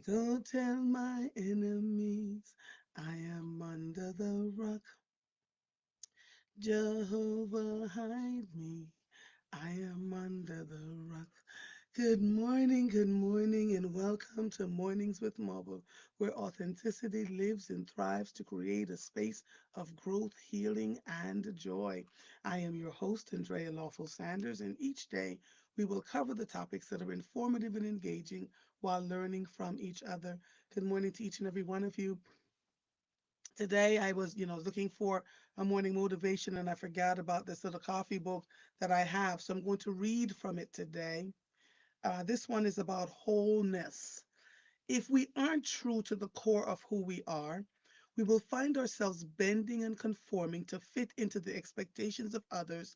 Go tell my enemies I am under the rock. Jehovah, hide me. I am under the rock. Good morning, and welcome to Mornings with Marble, where authenticity lives and thrives to create a space of growth, healing, and joy. I am your host, Andrea Lawful Sanders, and each day we will cover the topics that are informative and engaging while learning from each other. Good morning to each and every one of you. Today I was, looking for a morning motivation and I forgot about this little coffee book that I have. So I'm going to read from it today. This one is about wholeness. If we aren't true to the core of who we are, we will find ourselves bending and conforming to fit into the expectations of others,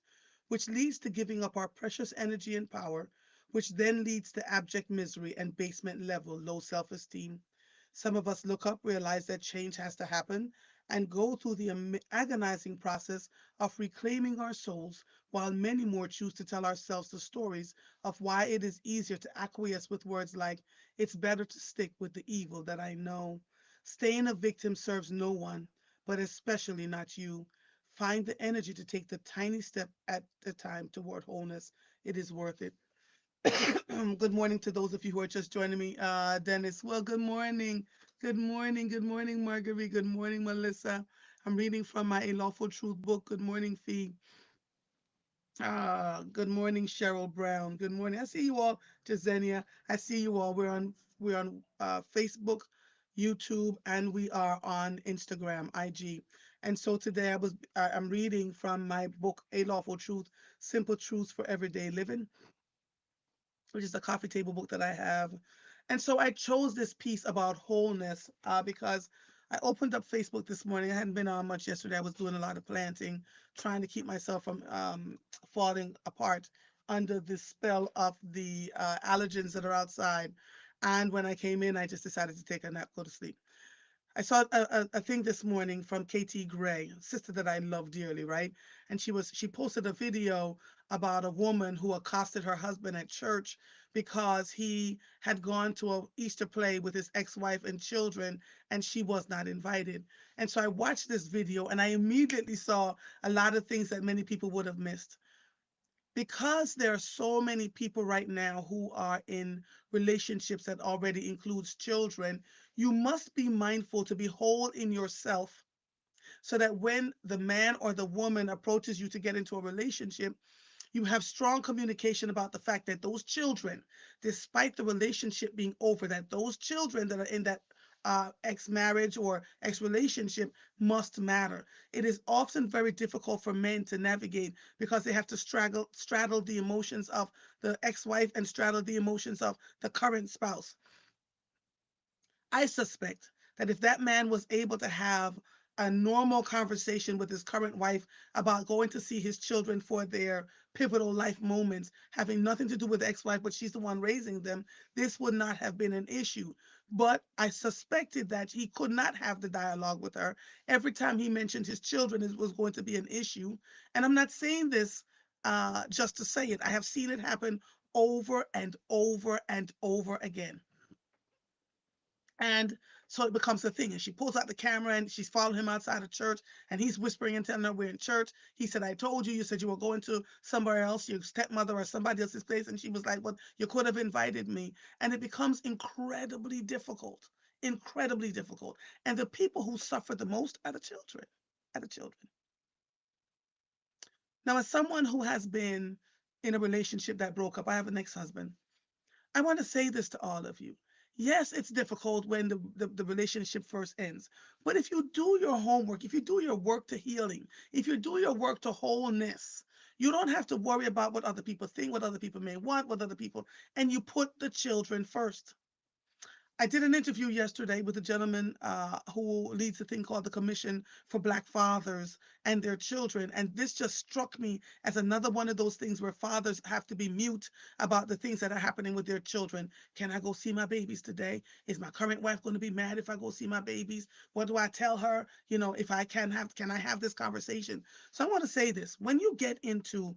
which leads to giving up our precious energy and power, which then leads to abject misery and basement level low self esteem. Some of us look up, realize that change has to happen, and go through the agonizing process of reclaiming our souls, while many more choose to tell ourselves the stories of why it is easier to acquiesce with words like, it's better to stick with the evil that I know. Staying a victim serves no one, but especially not you. Find the energy to take the tiny step at a time toward wholeness. It is worth it. Good morning to those of you who are just joining me. Dennis, well, good morning. Good morning. Good morning, Marguerite. Good morning, Melissa. I'm reading from my A Lawful Truth book. Good morning, Fee. Good morning, Cheryl Brown. Good morning. I see you all, Jasenia. I see you all. We're on Facebook, YouTube, and we are on Instagram, IG. And so today I'm reading from my book, A Lawful Truth: Simple Truths for Everyday Living, which is a coffee table book that I have. And so I chose this piece about wholeness because I opened up Facebook this morning. I hadn't been on much yesterday. I was doing a lot of planting, trying to keep myself from falling apart under the spell of the allergens that are outside. And when I came in, I just decided to take a nap, go to sleep. I saw a thing this morning from KT Gray, a sister that I love dearly, right? And she posted a video about a woman who accosted her husband at church because he had gone to a Easter play with his ex-wife and children and she was not invited. And so I watched this video and I immediately saw a lot of things that many people would have missed. Because there are so many people right now who are in relationships that already includes children, you must be mindful to be whole in yourself so that when the man or the woman approaches you to get into a relationship, you have strong communication about the fact that those children, despite the relationship being over, that those children that are in that ex marriage or ex relationship must matter. It is often very difficult for men to navigate because they have to straddle the emotions of the ex wife and straddle the emotions of the current spouse. I suspect that if that man was able to have a normal conversation with his current wife about going to see his children for their pivotal life moments, having nothing to do with the ex wife, but she's the one raising them, this would not have been an issue. But I suspected that he could not have the dialogue with her. Every time he mentioned his children, it was going to be an issue. And I'm not saying this just to say it, I have seen it happen over and over and over again. And so it becomes a thing. And she pulls out the camera and she's following him outside of church. And he's whispering and telling her, we're in church. He said, I told you, you said you were going to somewhere else, your stepmother or somebody else's place. And she was like, well, you could have invited me. And it becomes incredibly difficult, incredibly difficult. And the people who suffer the most are the children, are the children. Now, as someone who has been in a relationship that broke up, I have an ex-husband. I want to say this to all of you. Yes, it's difficult when the relationship first ends. But if you do your homework, if you do your work to healing, if you do your work to wholeness, you don't have to worry about what other people think, what other people may want, what other people, and you put the children first. I did an interview yesterday with a gentleman who leads a thing called the Commission for Black Fathers and Their Children. And this just struck me as another one of those things where fathers have to be mute about the things that are happening with their children. Can I go see my babies today? Is my current wife going to be mad if I go see my babies? What do I tell her? You know, if I can I have this conversation? So I want to say this. When you get into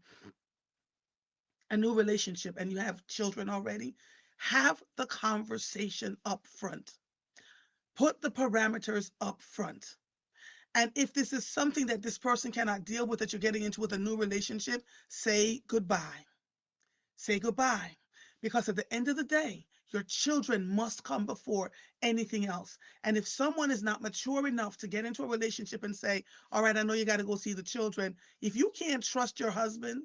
a new relationship and you have children already, Have the conversation up front. Put the parameters up front. And if this is something that this person cannot deal with, that you're getting into with a new relationship, say goodbye. Say goodbye. Because at the end of the day, your children must come before anything else. And if someone is not mature enough to get into a relationship and say, all right, I know you got to go see the children, if you can't trust your husband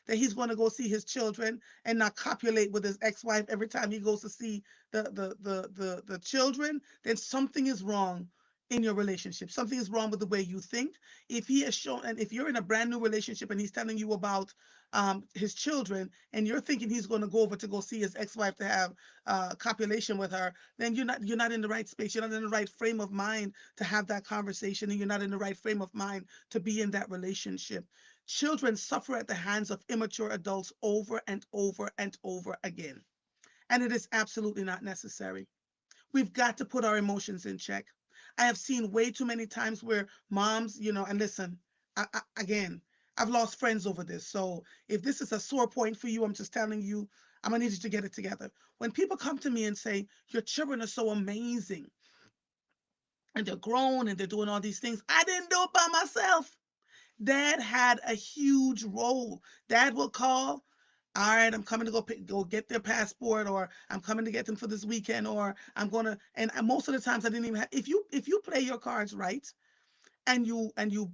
that he's going to go see his children and not copulate with his ex-wife every time he goes to see the children, then something is wrong in your relationship. Something is wrong with the way you think. If he has shown, and if you're in a brand new relationship and he's telling you about his children, and you're thinking he's going to go over to go see his ex-wife to have copulation with her, then you're not in the right space. You're not in the right frame of mind to have that conversation, and you're not in the right frame of mind to be in that relationship. Children suffer at the hands of immature adults over and over and over again, and it is absolutely not necessary. We've got to put our emotions in check. I have seen way too many times where moms, and listen, again, I've lost friends over this. So if this is a sore point for you, I'm just telling you, I'm gonna need you to get it together. When people come to me and say, your children are so amazing and they're grown and they're doing all these things, I didn't do it by myself. Dad had a huge role. Dad will call, all right, I'm coming to go get their passport, or I'm coming to get them for this weekend, or I'm gonna. And most of the times I didn't even have. If you play your cards right, and you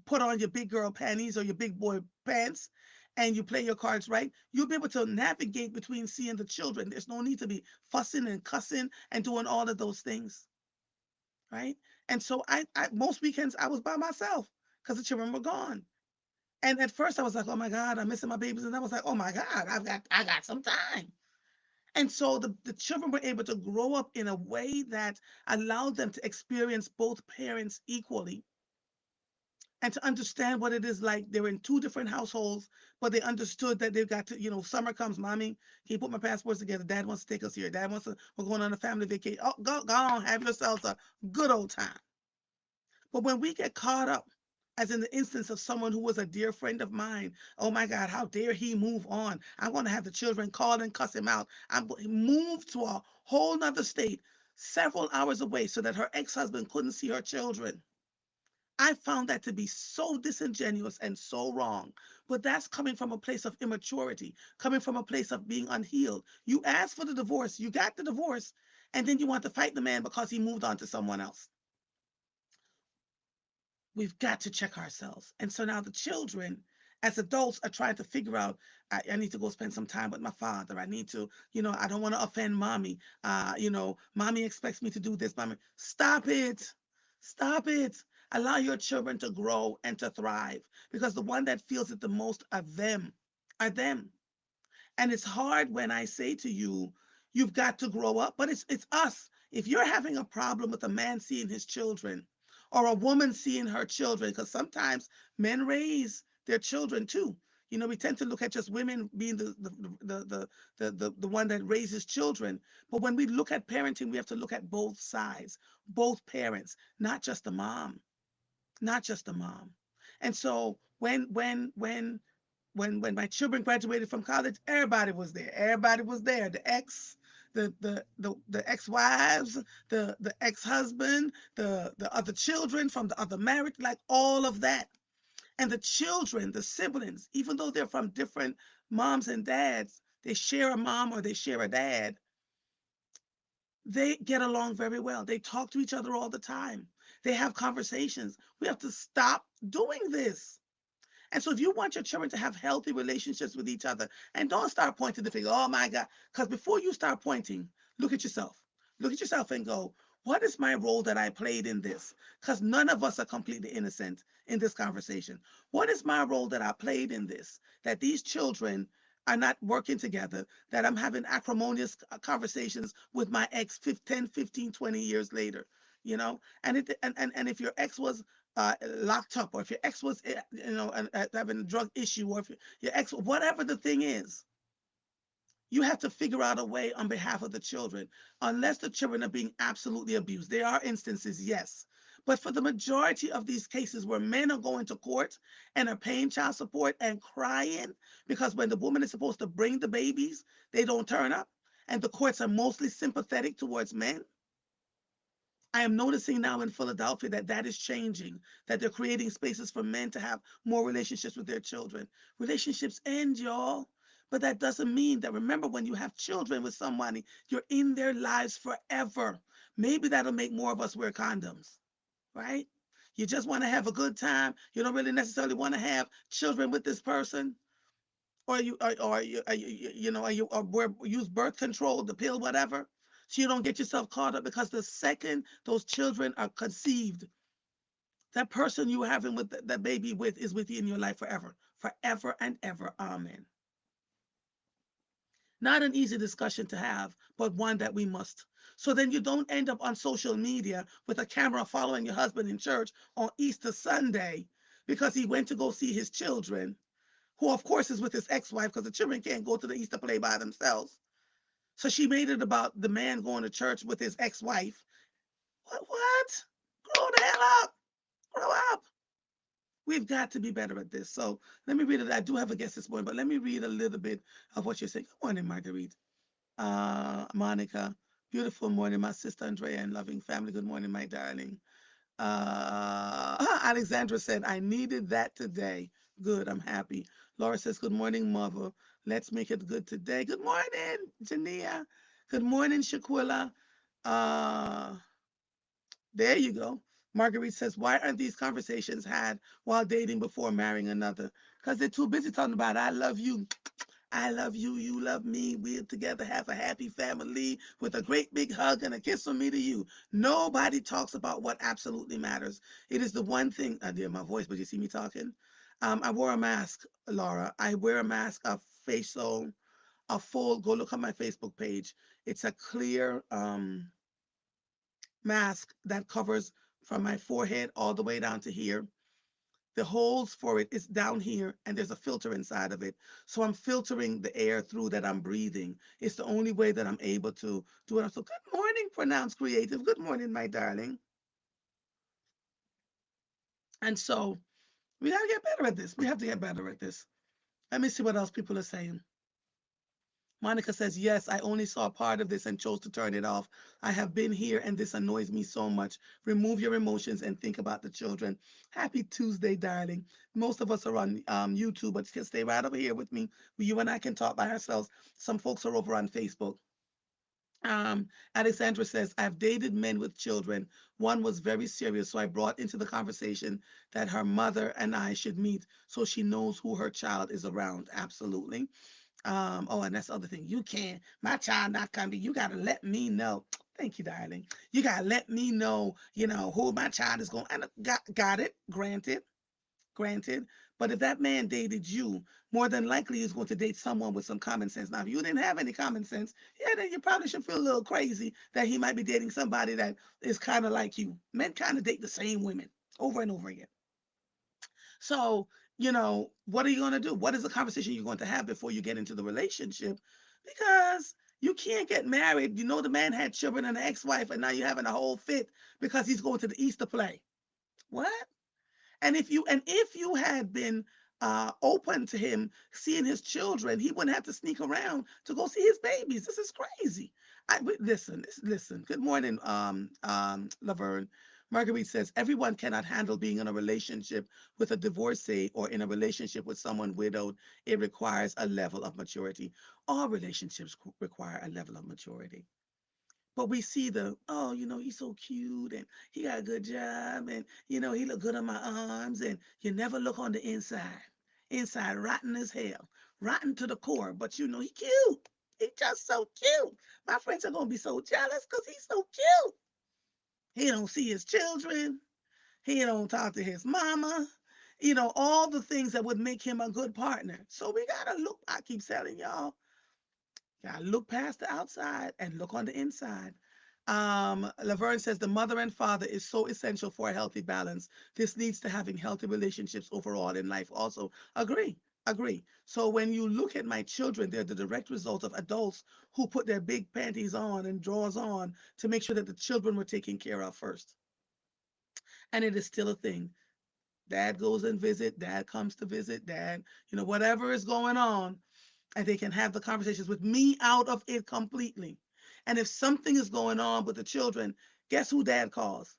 put on your big girl panties or your big boy pants, and you play your cards right, you'll be able to navigate between seeing the children. There's no need to be fussing and cussing and doing all of those things, right? And so I most weekends I was by myself because the children were gone. And at first I was like, oh my God, I'm missing my babies. And I was like, oh my God, I got some time. And so the children were able to grow up in a way that allowed them to experience both parents equally and to understand what it is like. They were in two different households, but they understood that they've got to, summer comes, mommy, can you put my passports together? Dad wants to take us here. We're going on a family vacation. Oh, go on, have yourselves a good old time. But when we get caught up, as in the instance of someone who was a dear friend of mine, oh my God, how dare he move on? I'm going to have the children call and cuss him out. He moved to a whole nother state, several hours away, so that her ex-husband couldn't see her children. I found that to be so disingenuous and so wrong. But that's coming from a place of immaturity, coming from a place of being unhealed. You asked for the divorce, you got the divorce, and then you want to fight the man because he moved on to someone else. We've got to check ourselves. And so now the children, as adults, are trying to figure out, I need to go spend some time with my father. I need to, I don't want to offend mommy. Mommy expects me to do this. Mommy, stop it. Stop it. Allow your children to grow and to thrive, because the one that feels it the most are them. And it's hard when I say to you, you've got to grow up, but it's us. If you're having a problem with a man seeing his children or a woman seeing her children, because sometimes men raise their children too. We tend to look at just women being the one that raises children. But when we look at parenting, we have to look at both sides, both parents, not just the mom, not just the mom. And so when my children graduated from college, everybody was there. Everybody was there. The ex-wives, the ex-husband, the other children from the other marriage, like all of that. And the children, the siblings, even though they're from different moms and dads, they share a mom or they share a dad, they get along very well. They talk to each other all the time. They have conversations. We have to stop doing this. And so if you want your children to have healthy relationships with each other, and don't start pointing the finger, oh my God, because before you start pointing, look at yourself. Look at yourself and go, what is my role that I played in this? Because none of us are completely innocent in this conversation. What is my role that I played in this? That these children are not working together, that I'm having acrimonious conversations with my ex 10, 15, 20 years later, and if your ex was locked up, or if your ex was, having a drug issue, or if your ex, whatever the thing is, you have to figure out a way on behalf of the children, unless the children are being absolutely abused. There are instances, yes. But for the majority of these cases where men are going to court and are paying child support and crying because when the woman is supposed to bring the babies, they don't turn up. and the courts are mostly sympathetic towards men. I am noticing now in Philadelphia that that is changing, that they're creating spaces for men to have more relationships with their children. Relationships end, y'all. But that doesn't mean that, remember, when you have children with somebody, you're in their lives forever. Maybe that'll make more of us wear condoms, right? You just want to have a good time. You don't really necessarily want to have children with this person, or use birth control, the pill, whatever, so you don't get yourself caught up. Because the second those children are conceived, that person you having with that baby with is with you in your life forever, forever and ever. Amen. Not an easy discussion to have, but one that we must. So then you don't end up on social media with a camera following your husband in church on Easter Sunday because he went to go see his children, who of course is with his ex-wife, because the children can't go to the Easter play by themselves. So she made it about the man going to church with his ex-wife. What? Grow the hell up. Grow up. We've got to be better at this. So let me read it. I do have a guest this morning, but let me read a little bit of what you're saying. Good morning, Marguerite. Monica. Beautiful morning, my sister Andrea and loving family. Good morning, my darling. Alexandra said, I needed that today. Good, I'm happy. Laura says, good morning, mother. Let's make it good today. Good morning, Jania. Good morning, Shaquilla. Uh, there you go. Marguerite says, why aren't these conversations had while dating before marrying another? Because they're too busy talking about, I love you. I love you. You love me. We're together, have a happy family with a great big hug and a kiss from me to you. Nobody talks about what absolutely matters. It is the one thing, I did my voice, but you see me talking? I wore a mask, Laura. I wear a mask, a facial, a full, go look on my Facebook page. It's a clear mask that covers from my forehead all the way down to here. The holes for it is down here, and there's a filter inside of it. So I'm filtering the air through that I'm breathing. It's the only way that I'm able to do it. So good morning, pronounced creative. Good morning, my darling. And so we gotta get better at this. We have to get better at this. Let me see what else people are saying. Monica says, yes, I only saw part of this and chose to turn it off. I have been here and this annoys me so much. Remove your emotions and think about the children. Happy Tuesday, darling. Most of us are on YouTube, but you can stay right over here with me. You and I can talk by ourselves. Some folks are over on Facebook. Alexandra says, I've dated men with children. One was very serious, so I brought into the conversation that her mother and I should meet so she knows who her child is around. Absolutely. Oh, and that's the other thing. You can't, my child not coming. You gotta let me know. Thank you, darling. You gotta let me know, who my child is going. And got it, granted, granted. But if that man dated you, more than likely he's going to date someone with some common sense. Now, if you didn't have any common sense, yeah, then you probably should feel a little crazy that he might be dating somebody that is kind of like you. Men kind of date the same women over and over again. So, what are you going to do? What is the conversation you're going to have before you get into the relationship? Because you can't get married. You know, the man had children and an ex wife, and now you're having a whole fit because he's going to the Easter play. What? And if you had been open to him seeing his children, he wouldn't have to sneak around to go see his babies. This is crazy. Listen. Good morning, Laverne. Marguerite says everyone cannot handle being in a relationship with a divorcee or in a relationship with someone widowed. It requires a level of maturity. All relationships require a level of maturity. But we see he's so cute and he got a good job and, he look good on my arms. And you never look on the inside. Inside, rotten as hell, rotten to the core. But, he cute. He just so cute. My friends are going to be so jealous because he's so cute. He don't see his children. He don't talk to his mama. All the things that would make him a good partner. So we got to look, I keep telling y'all, gotta look past the outside and look on the inside. Laverne says the mother and father is so essential for a healthy balance. This leads to having healthy relationships overall in life. Also, agree, agree. So when you look at my children, they're the direct result of adults who put their big panties on and drawers on to make sure that the children were taken care of first. And it is still a thing. Dad goes and visit, dad comes to visit, dad, whatever is going on, and they can have the conversations with me out of it completely. And if something is going on with the children, guess who dad calls?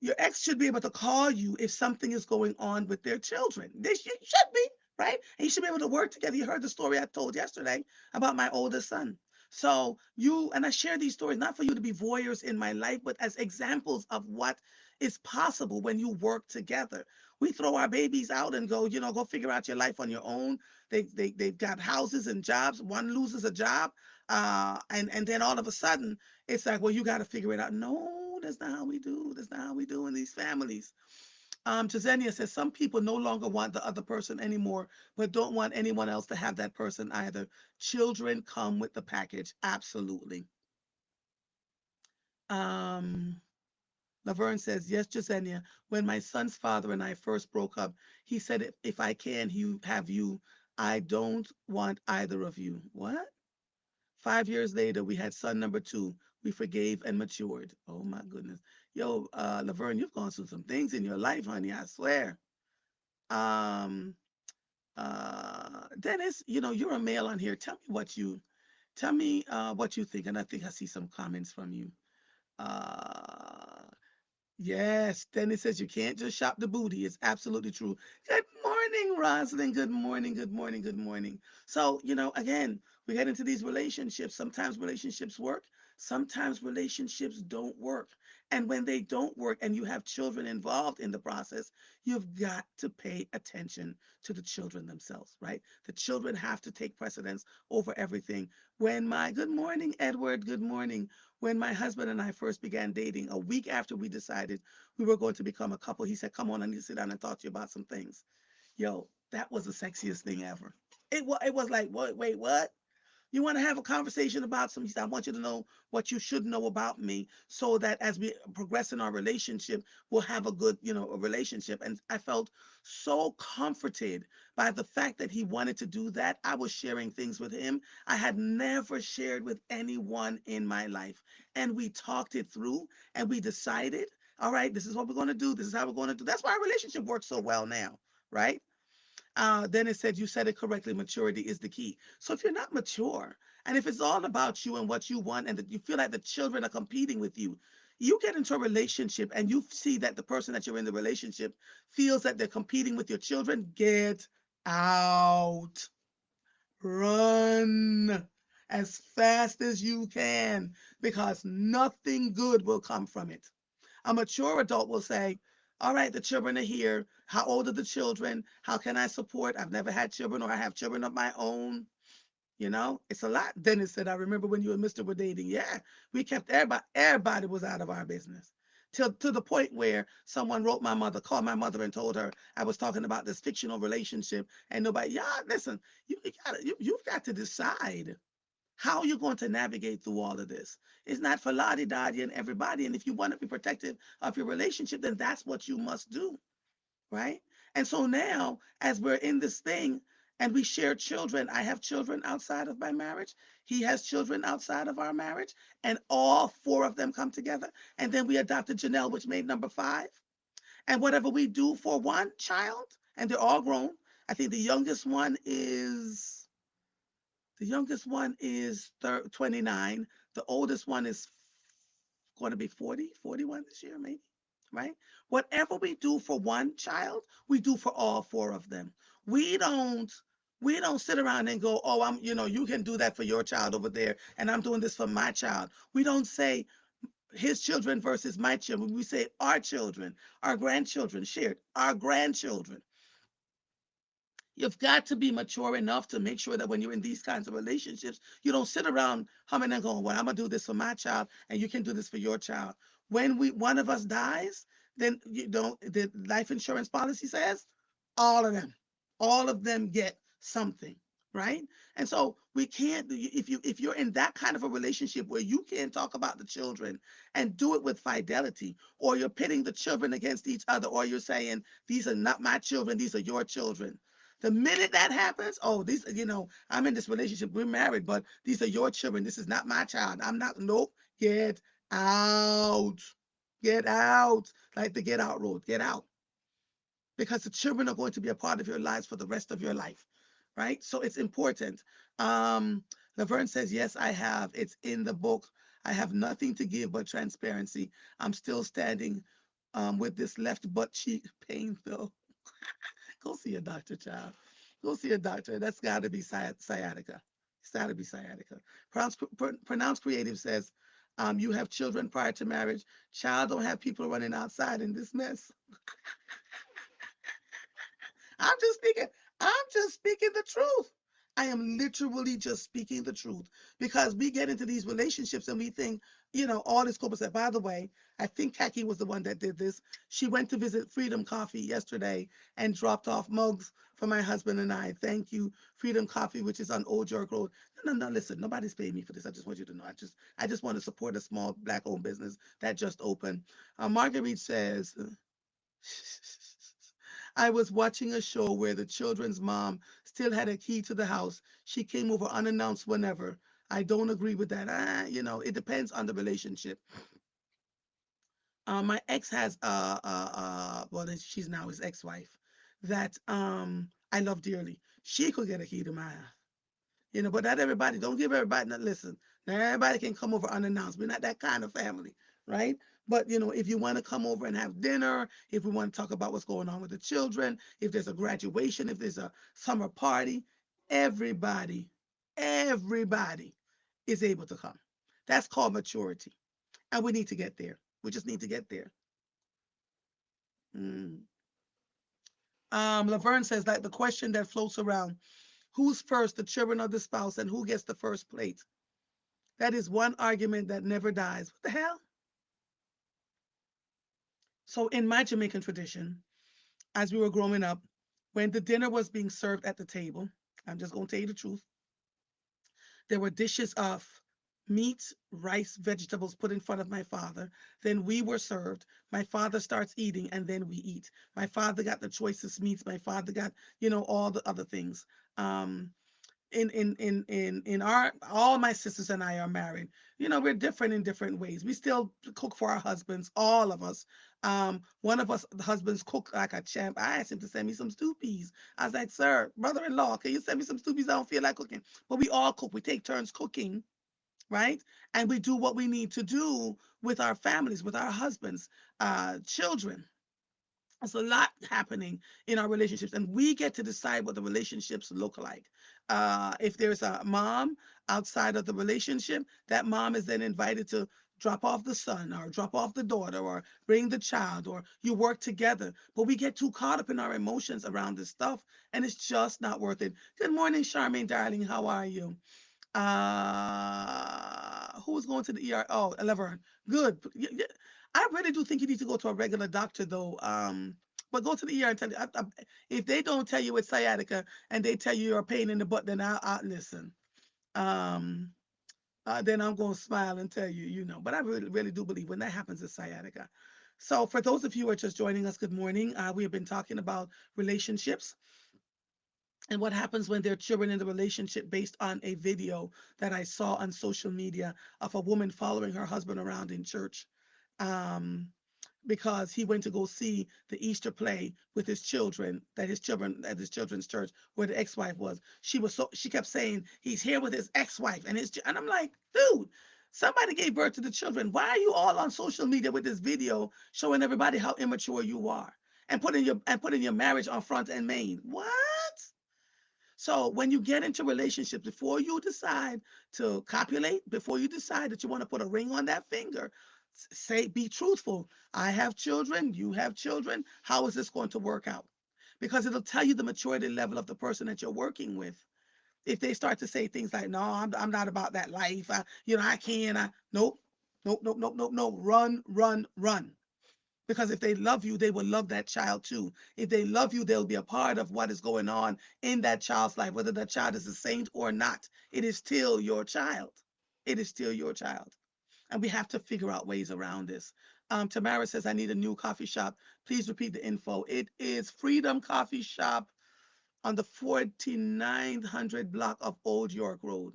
Your ex should be able to call you if something is going on with their children. They should be, right? And you should be able to work together. You heard the story I told yesterday about my oldest son. So you and I share these stories not for you to be voyeurs in my life, but as examples of what is possible when you work together. We throw our babies out and go, go figure out your life on your own. They've got houses and jobs. One loses a job, and then all of a sudden it's like, well, you got to figure it out. No, that's not how we do. That's not how we do in these families. Jazenia says some people no longer want the other person anymore, but don't want anyone else to have that person either. Children come with the package. Absolutely. Um, Laverne says, yes, Jasenia. When my son's father and I first broke up, he said, if I can, he have you. I don't want either of you. What? 5 years later, we had son number two. We forgave and matured. Oh my goodness. Yo, Laverne, you've gone through some things in your life, honey. I swear. Um, Dennis, you're a male on here. Tell me what you think. And I think I see some comments from you. Uh, Yes, Dennis says you can't just shop the booty. It's absolutely true. Good morning, Rosalind. Good morning, good morning, good morning. So, again, we get into these relationships. Sometimes relationships work, sometimes relationships don't work. And when they don't work and you have children involved in the process, you've got to pay attention to the children themselves, right? The children have to take precedence over everything. Good morning, Edward, good morning. When my husband and I first began dating, a week after we decided we were going to become a couple, he said, come on, I need to sit down and talk to you about some things. Yo, that was the sexiest thing ever. It was like, what, wait, what? You want to have a conversation about some, he said, I want you to know what you should know about me so that as we progress in our relationship, we'll have a good, a relationship. And I felt so comforted by the fact that he wanted to do that. I was sharing things with him I had never shared with anyone in my life. And we talked it through and we decided, all right, this is what we're going to do. This is how we're going to do. That's why our relationship works so well now, right? Then it said, you said it correctly, maturity is the key. So if you're not mature, and if it's all about you and what you want, and that you feel like the children are competing with you get into a relationship and you see that the person that you're in the relationship feels that they're competing with your children, get out. Run as fast as you can because nothing good will come from it. A mature adult will say, all right, the children are here. How old are the children? How can I support? I've never had children or I have children of my own. It's a lot. Dennis said, I remember when you and Mr. were dating. Yeah, we kept everybody was out of our business. Till to the point where someone wrote my mother, called my mother and told her I was talking about this fictional relationship and nobody, yeah, listen, you've got to decide how you're going to navigate through all of this. It's not for Lottie Dottie and everybody. And if you want to be protective of your relationship, then that's what you must do, right? And so now, as we're in this thing and we share children, I have children outside of my marriage. He has children outside of our marriage, and all four of them come together. And then we adopted Janelle, which made number five. And whatever we do for one child, and they're all grown. I think the youngest one is 29. The oldest one is going to be 40, 41 this year, maybe, right? Whatever we do for one child, we do for all four of them. We don't we don't sit around and go, oh, you can do that for your child over there, and I'm doing this for my child. We don't say his children versus my children. We say our children, our grandchildren shared, our grandchildren. You've got to be mature enough to make sure that when you're in these kinds of relationships, you don't sit around humming and going, well, I'm gonna do this for my child and you can do this for your child. When one of us dies, then the life insurance policy says all of them, all of them get something, right? And so we can't if you're in that kind of a relationship where you can't talk about the children and do it with fidelity, or you're pitting the children against each other, or you're saying these are not my children, these are your children. The minute that happens, oh, I'm in this relationship, we're married, but these are your children. This is not my child. I'm not, nope, get out. Get out. Like the get out road, get out. Because the children are going to be a part of your lives for the rest of your life. right? So it's important. Um, Laverne says, yes, I have. It's in the book. I have nothing to give but transparency. I'm still standing with this left butt cheek pain, though. Go see a doctor, child. Go see a doctor. That's got to be sciatica. It's got to be sciatica. Pronounce Creative says, you have children prior to marriage. Child don't have people running outside in this mess. I'm just speaking. I'm just speaking the truth. I am literally just speaking the truth because we get into these relationships and we think, all this corporate stuff. By the way, I think Kaki was the one that did this. She went to visit Freedom Coffee yesterday and dropped off mugs for my husband and I. Thank you, Freedom Coffee, which is on Old York Road. No, no, no. Listen, nobody's paying me for this. I just want you to know. I just want to support a small black-owned business that just opened. Marguerite says, I was watching a show where the children's mom still had a key to the house. She came over unannounced whenever. I don't agree with that. It depends on the relationship. My ex has well, she's now his ex-wife that I love dearly. She could get a key to my house. But not everybody, don't give everybody, not listen. Not everybody can come over unannounced. We're not that kind of family, right? But if you want to come over and have dinner, if we want to talk about what's going on with the children, if there's a graduation, if there's a summer party, everybody, everybody is able to come. That's called maturity. And we need to get there. We just need to get there. Mm. Laverne says, like the question that floats around, who's first, the children or the spouse, and who gets the first plate? That is one argument that never dies. What the hell? So, in my Jamaican tradition, as we were growing up, when the dinner was being served at the table, I'm just going to tell you the truth, there were dishes of meat, rice, vegetables put in front of my father. Then we were served. My father starts eating, and then we eat. My father got the choicest meats. My father got, all the other things. Um, in our all my sisters and I are married. We're different in different ways. We still cook for our husbands, all of us. One of us the husbands cook like a champ. I asked him to send me some stew peas. I was like, sir, brother-in-law, can you send me some stew peas? I don't feel like cooking. But we all cook. We take turns cooking, right? And we do what we need to do with our families, with our husbands, children. There's a lot happening in our relationships, and we get to decide what the relationships look like. If there's a mom outside of the relationship, that mom is then invited to drop off the son or drop off the daughter or bring the child, or you work together. But we get too caught up in our emotions around this stuff, and it's just not worth it. Good morning, Charmaine, darling. How are you? Who's going to the ER? Oh, Laverne. Good. I really do think you need to go to a regular doctor, though. But go to the ER and tell you. If they don't tell you it's sciatica and they tell you you're a pain in the butt, then I'll listen. Um, then I'm going to smile and tell you, But I really, really do believe when that happens, it's sciatica. So, for those of you who are just joining us, good morning. We have been talking about relationships and what happens when there are children in the relationship based on a video that I saw on social media of a woman following her husband around in church. Um, because he went to go see the Easter play with his children, that his children at his children's church where the ex-wife was. She kept saying he's here with his ex-wife and I'm like, dude, somebody gave birth to the children. Why are you all on social media with this video showing everybody how immature you are and putting your marriage on front and main? What? So when you get into relationships, before you decide to copulate, before you decide that you want to put a ring on that finger, say, be truthful. I have children, you have children. How is this going to work out? Because it'll tell you the maturity level of the person that you're working with. If they start to say things like, no, I'm not about that life. I can't. Nope, nope, nope, nope, nope, no. Run, run, run. Because if they love you, they will love that child too. If they love you, they'll be a part of what is going on in that child's life, whether that child is a saint or not. It is still your child. It is still your child. And we have to figure out ways around this. Tamara says, I need a new coffee shop. Please repeat the info. It is Freedom Coffee Shop on the 4900 block of Old York Road.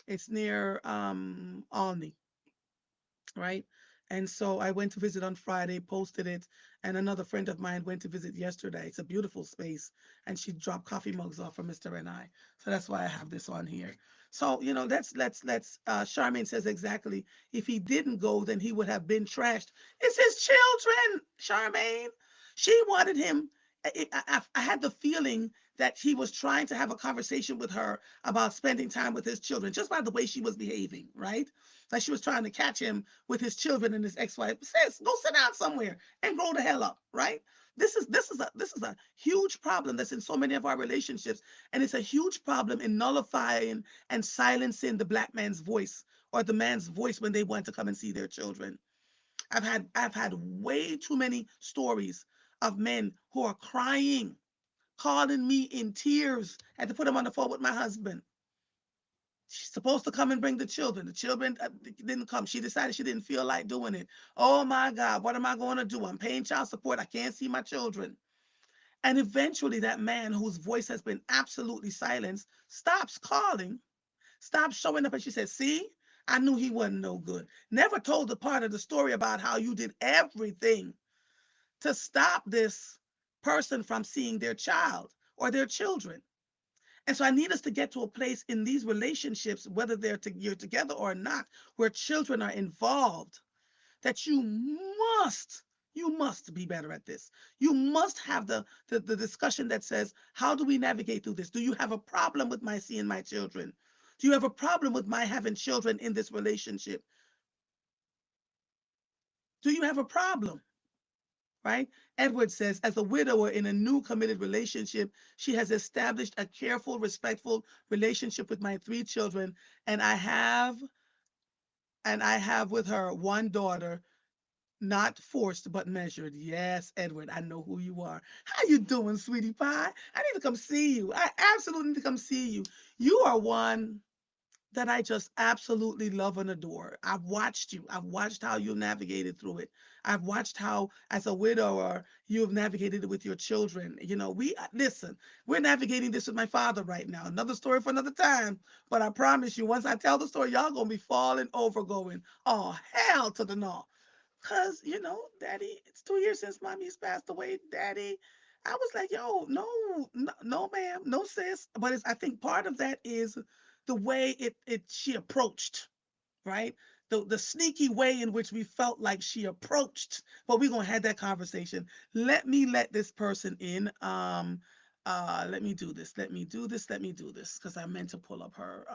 It's near Alney, right? And so I went to visit on Friday, posted it, and another friend of mine went to visit yesterday. It's a beautiful space, and she dropped coffee mugs off for Mr. and I. So that's why I have this on here. So let's. Charmaine says exactly. If he didn't go, then he would have been trashed. It's his children, Charmaine. She wanted him. I had the feeling that he was trying to have a conversation with her about spending time with his children, just by the way she was behaving, right? Like she was trying to catch him with his children and his ex-wife. Says, go sit down somewhere and grow the hell up, right? This is a huge problem that's in so many of our relationships, and it's a huge problem in nullifying and silencing the black man's voice or the man's voice when they want to come and see their children. I've had way too many stories of men who are crying, calling me in tears. I had to put them on the phone with my husband. She's supposed to come and bring the children. The children didn't come. She decided she didn't feel like doing it. Oh my God, what am I going to do? I'm paying child support. I can't see my children. And eventually, that man whose voice has been absolutely silenced stops calling, stops showing up. And she said, see, I knew he wasn't no good. Never told the part of the story about how you did everything to stop this person from seeing their child or their children. And so I need us to get to a place in these relationships, whether you're together or not, where children are involved, that you must be better at this. You must have the discussion that says, how do we navigate through this? Do you have a problem with my seeing my children? Do you have a problem with my having children in this relationship? Do you have a problem? Right? Edward says, as a widower in a new committed relationship, she has established a careful, respectful relationship with my three children, and I have with her one daughter, not forced but measured. Yes, Edward, I know who you are. How you doing, sweetie pie? I need to come see you. I absolutely need to come see you. You are one that I just absolutely love and adore. I've watched you. I've watched how you navigated through it. I've watched how, as a widower, you have navigated it with your children. We listen. We're navigating this with my father right now. Another story for another time. But I promise you, once I tell the story, y'all gonna be falling over, going, "Oh hell to the no!" Cause Daddy, it's 2 years since mommy's passed away. Daddy, I was like, yo, no, no, no, ma'am, no, sis. But I think part of that is the way she approached, right? The sneaky way in which we felt like she approached. But we're gonna have that conversation. Let this person in. Let me do this. Let me do this. Let me do this. Because I meant to pull up her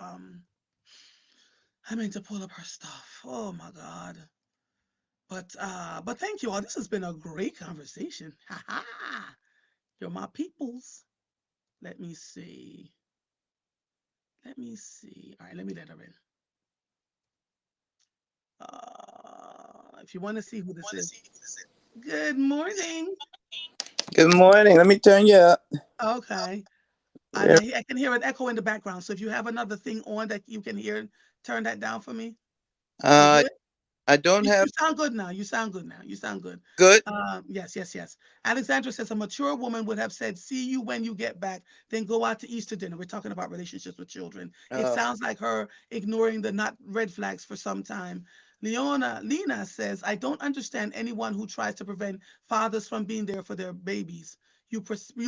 stuff. Oh my God. But thank you all. This has been a great conversation. Ha ha. You're my peoples. Let me see. Let me see. All right, let me let her in. If you want to see who this is. Good morning. Good morning. Let me turn you up. Okay. And There- I can hear an echo in the background. So if you have another thing on that you can hear, turn that down for me. We're Uh, good? I don't You have sound good now. You sound good now. You sound good. good. Yes, yes, yes. Alexandra says a mature woman would have said, "See you when you get back, then go out to Easter dinner." We're talking about relationships with children. It Uh, sounds like her ignoring the not red flags for some time. Lena says, "I don't understand anyone who tries to prevent fathers from being there for their babies. You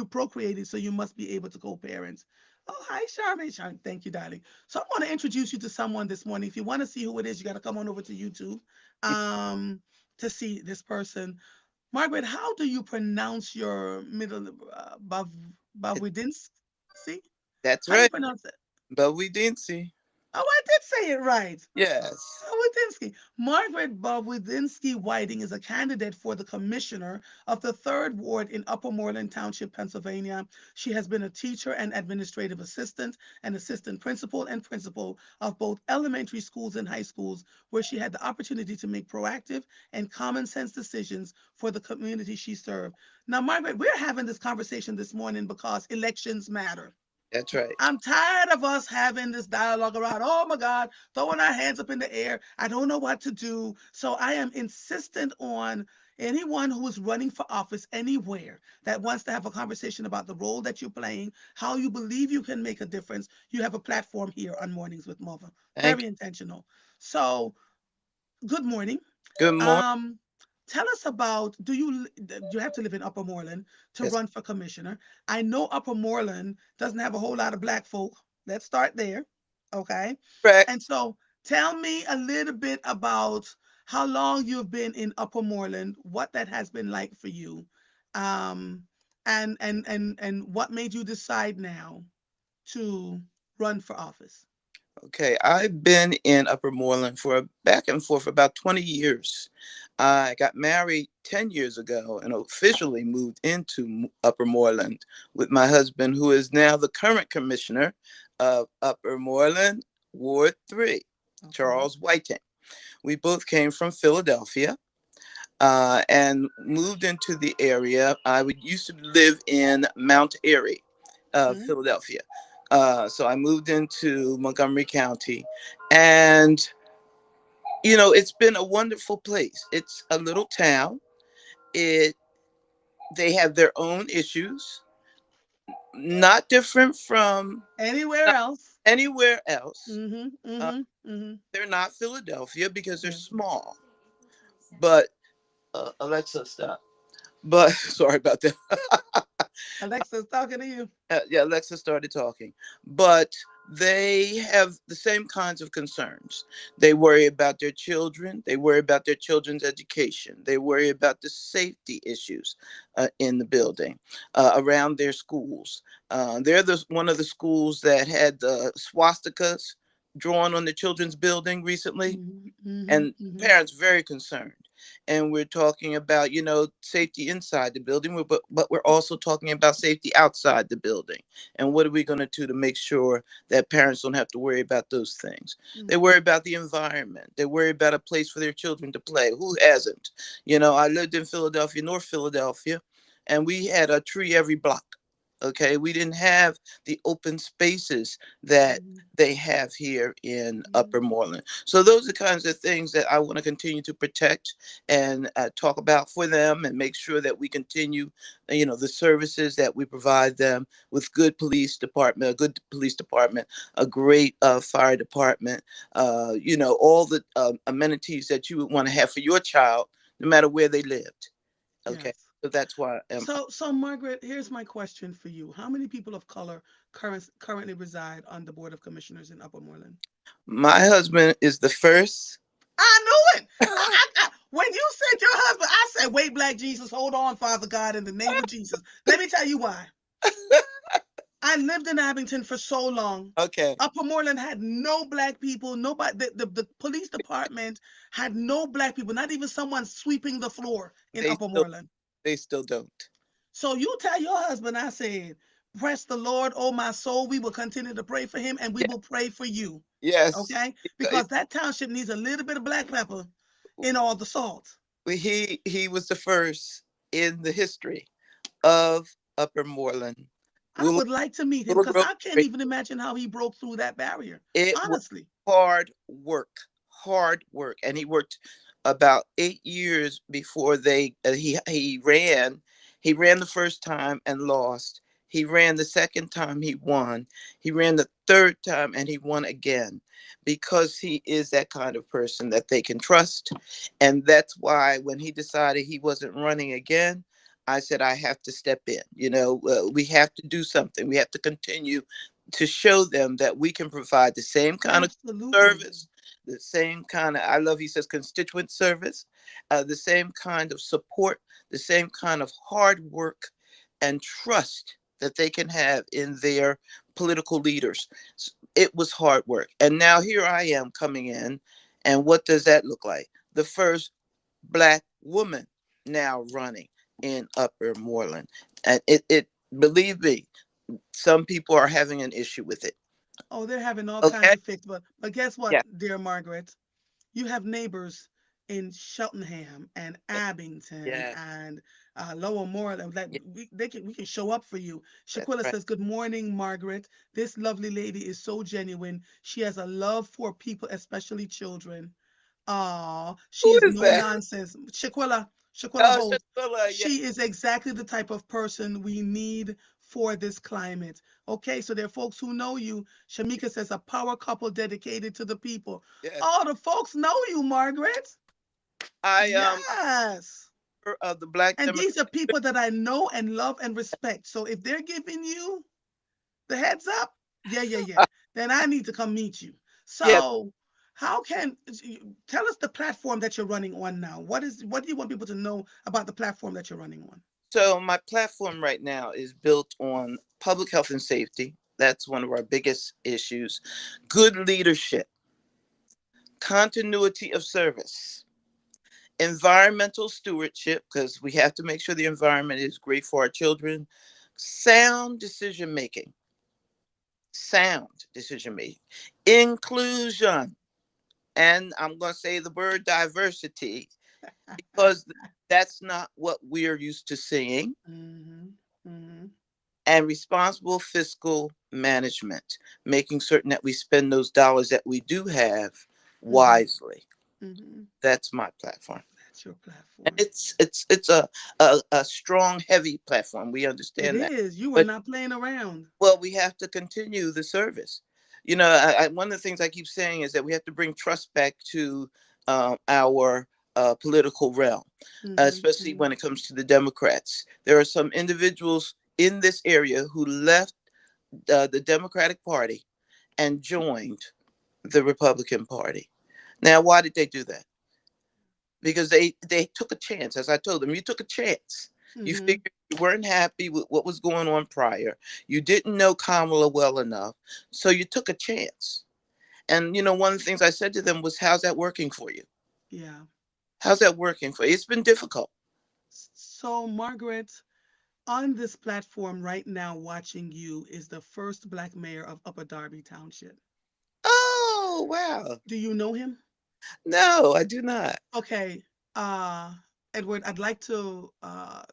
procreated, so you must be able to co-parent." Oh, hi, Charmaine. Thank you, darling. So I want to introduce you to someone this morning. If you want to see who it is, you got to come on over to YouTube um, to see this person. Margaret, how do you pronounce your middle it- Bavwidinski? that's How do you right. pronounce it? But we didn't see. Oh, I did say it right. Yes. Bobwidinski. Margaret Bobwidinski Whiting is a candidate for the commissioner of the Third Ward in Upper Moreland Township, Pennsylvania. She has been a teacher and administrative assistant, an assistant principal, and principal of both elementary schools and high schools, where she had the opportunity to make proactive and common sense decisions for the community she served. Now, Margaret, we're having this conversation this morning because elections matter. That's right. I'm tired of us having this dialogue around, oh my God, throwing our hands up in the air. I don't know what to do. So I am insistent on anyone who is running for office anywhere that wants to have a conversation about the role that you're playing, how you believe you can make a difference. You have a platform here on Mornings with Mother. Thank Very intentional. So, good morning. Good morning. Um, Tell us about, do you have to live in Upper Moreland to Yes, run for commissioner? I know Upper Moreland doesn't have a whole lot of black folk. Let's start there. Okay. correct. And so tell me a little bit about how long you've been in Upper Moreland, what that has been like for you. Um, and what made you decide now to run for office? Okay, I've been in Upper Moreland for back and forth about 20 years. I got married 10 years ago and officially moved into Upper Moreland with my husband, who is now the current commissioner of Upper Moreland, Ward 3, Okay. Charles Whiting. We both came from Philadelphia and moved into the area. I would used to live in Mount Airy, Hmm. Philadelphia. So I moved into Montgomery County, and it's been a wonderful place. It's a little town. It They have their own issues, not different from Anywhere not else? anywhere else. Mm-hmm. Uh, Mm-hmm. Mm-hmm. they're not Philadelphia because they're Yeah. small. But Alexa, stop. But sorry about that. Alexa's talking to you. Yeah, Alexa started talking, but they have the same kinds of concerns. They worry about their children. They worry about their children's education. They worry about the safety issues in the building, around their schools. They're one of the schools that had the swastikas drawn on the children's building recently, Mm-hmm. Mm-hmm. and Mm-hmm. parents very concerned. And we're talking about safety inside the building, but we're also talking about safety outside the building. And what are we going to do to make sure that parents don't have to worry about those things? They Mm-hmm. worry about the environment. They worry about a place for their children to play. Who hasn't? I lived in Philadelphia, North Philadelphia, and we had a tree every block. Okay, we didn't have the open spaces that Mm-hmm. they have here in Mm-hmm. Upper Moreland. So those are kinds of things that I want to continue to protect and talk about for them, and make sure that we continue, the services that we provide them with good police department, a good police department, a great fire department, all the amenities that you would want to have for your child, no matter where they lived. Okay, Yes. so that's why So Margaret, here's my question for you. How many people of color currently reside on the Board of Commissioners in Upper Moreland? my husband is the first. I knew it. When you said your husband, I said, wait, Black Jesus, hold on, Father God, in the name of Jesus. Let me tell you why. I lived in Abington for so long. Okay, Upper Moreland had no black people. Nobody. The police department had no black people. Not even someone sweeping the floor in they Upper still Moreland. they still don't. So you tell your husband, I said, "Bless the Lord, oh my soul. We will continue to pray for him, and we Yeah. will pray for you." Yes. Okay, because that township needs a little bit of black pepper in all the salt. He was the first in the history of Upper Moreland. I Willow, would like to meet him Willow because Grove. I can't even imagine how he broke through that barrier. It was Honestly. hard work, and he worked about 8 years before he ran. He ran the first time and lost. He ran the second time, he won. He ran the third time and he won again, because he is that kind of person that they can trust. And that's why when he decided he wasn't running again, I said I have to step in. We have to do something. We have to continue to show them that we can provide the same kind of Absolutely. service, the same kind of, I love, he says, constituent service, the same kind of support, the same kind of hard work and trust that they can have in their political leaders. It was hard work. And now here I am coming in. And what does that look like? The first Black woman now running in Upper Moreland. And believe me, some people are having an issue with it. Oh, they're having all kinds Okay. of fix, but guess what, Yeah. dear Margaret? You have neighbors in Cheltenham and Abington Yeah. and Lower Moreland that Yeah. we can show up for you. That's Shaquilla right. says, "Good morning, Margaret. This lovely lady is so genuine. She has a love for people, especially children. She Who is is no that? nonsense. Shaquilla Oh, Holt. Shakula. Yeah. She is exactly the type of person we need for this climate. Okay, so there are folks who know you. Shamika says a power couple dedicated to the people. Yes. Oh, the folks know you, Margaret. I Yes. of the Black And these are Democratic. people that I know and love and respect. So if they're giving you the heads up, yeah, yeah, yeah, then I need to come meet you. Yeah. So how can tell us the platform that you're running on now? What do you want people to know about the platform that you're running on? So my platform right now is built on public health and safety. That's one of our biggest issues. Good leadership, continuity of service, environmental stewardship, because we have to make sure the environment is great for our children, sound decision making, sound decision making, inclusion, and I'm going to say the word diversity because that's not what we're used to seeing, Hmm. Hmm. and responsible fiscal management, making certain that we spend those dollars that we do have Hmm. wisely. Hmm. That's my platform. That's your And platform. it's a strong, heavy platform. We It understand that. is. You are But not playing around. well, we have to continue the service. One of the things I keep saying is that we have to bring trust back to our political realm, Hmm. especially Hmm. when it comes to the Democrats. There are some individuals in this area who left the Democratic Party and joined the Republican Party. Now, why did they do that? Because they took a chance. As I told them, you took a chance. You Hmm. figured you weren't happy with what was going on prior. You didn't know Kamala well enough, so you took a chance. And one of the things I said to them was, "How's that working for you? Yeah. How's that working for you? It's been difficult." So, Margaret, on this platform right now, watching you is the first black mayor of Upper Darby Township. Oh wow! Do you know him? No, I do not. Okay, Edward, I'd like to